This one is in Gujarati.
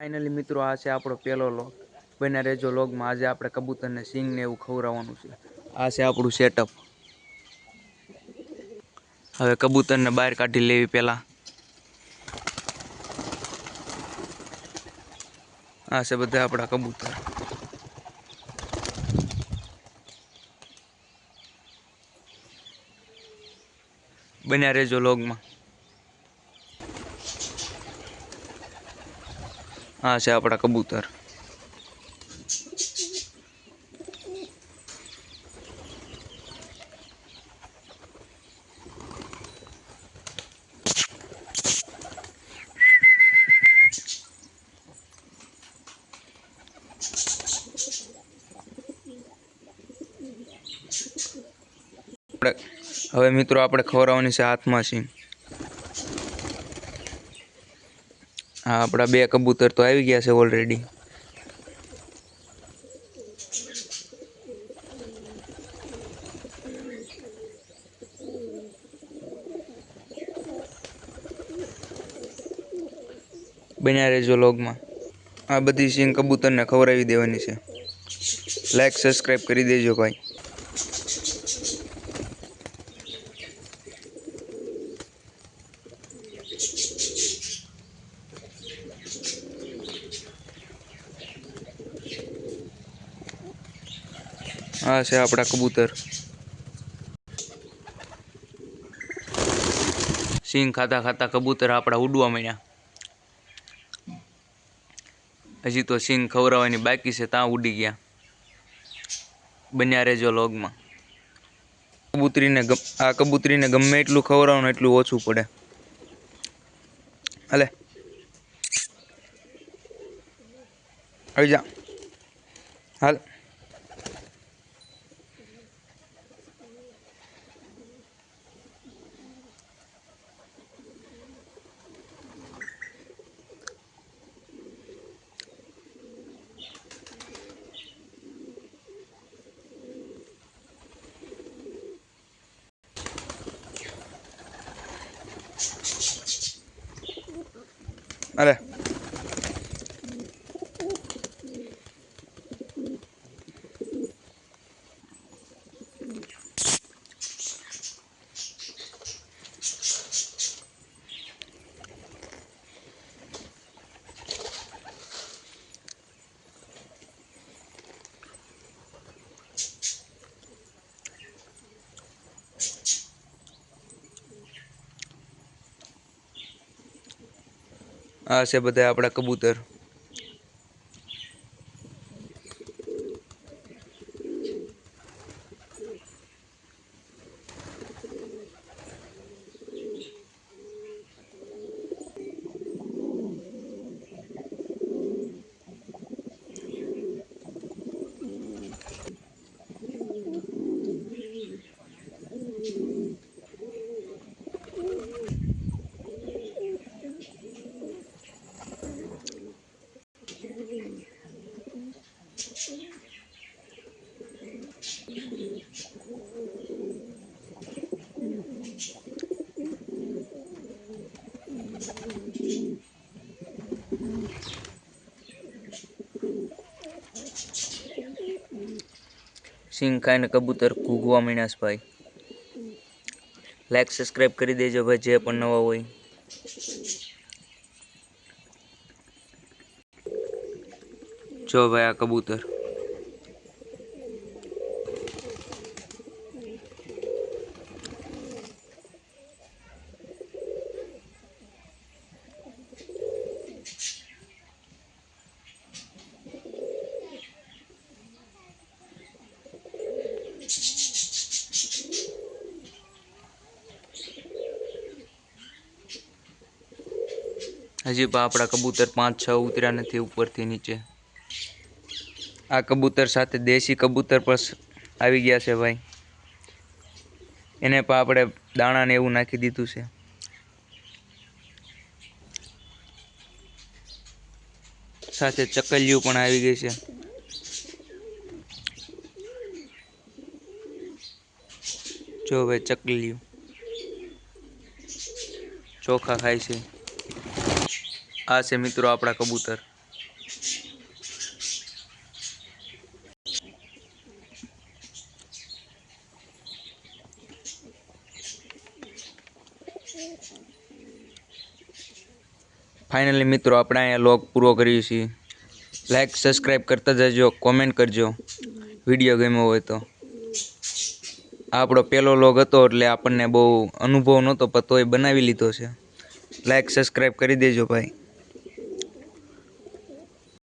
ફાઇનલી મિત્રો આ છે આપણો પહેલો લોગ બને રહેજો લોગમાં। આજે આપણે કબૂતરને સિંગ ને એવું ખવડાવવાનું છે। આ છે આપણું સેટઅપ। હવે કબૂતરને બહાર કાઢી લેવી પહેલા। આ છે બધા આપણા કબૂતર। બન્યા રહેજો લોગમાં। આ છે આપણા કબૂતર। હવે મિત્રો આપણે ખવડાવવાની છે હાથમાં સિંગ। હા આપણા બે કબૂતર તો આવી ગયા છે ઓલરેડી। બન્યા રહેજો લોગમાં। આ બધી સિંગ કબૂતરને ખવડાવી દેવાની છે। લાઈક સબસ્ક્રાઈબ કરી દેજો ભાઈ। આ છે આપણા કબૂતર। સિંગ ખાતા ખાતા કબૂતર આપણા ઉડવા માંડ્યા। હજી તો સિંગ ખવડાવવાની બાકી છે ત્યાં ઉડી ગયા। બન્યા રહેજો લોગમાં। આ કબૂતરીને ગમે એટલું ખવડાવવાનું એટલું ઓછું પડે। હાલે આવી જા હાલ। અરે આ છે બધા આપણા કબૂતર। સિંગ ખાઈને કબૂતર ઘૂઘવા માંડ્યા છે ભાઈ। લાઈક સબસ્ક્રાઈબ કરી દેજો ભાઈ જે પણ નવા હોય। જો ભાઈ આ કબૂતર। હજી પણ આપણા કબૂતર 5-6 ઉતર્યા નથી ઉપરથી નીચે। આ કબૂતર સાથે દેશી કબૂતર પણ આવી ગયા છે ભાઈ। એને પણ આપણે દાણા ને એવું નાખી દીધું છે। સાથે ચકલીઓ પણ આવી ગઈ છે। જો ભાઈ ચકલીઓ ચોખા ખાય છે। આ છે મિત્રો આપણા કબૂતર। ફાઇનલી મિત્રો આપણે અહીંયા લોગ પૂરો કરીએ છીએ. લાઈક સબસ્ક્રાઈબ કરતા જજો, કોમેન્ટ કરજો વિડીયો ગમ્યો હોય તો. આપણો પહેલો લોગ હતો એટલે આપણને બહુ અનુભવ નહોતો, પણ તોય બનાવી લીધો છે. લાઈક સબસ્ક્રાઈબ કરી દેજો ભાઈ.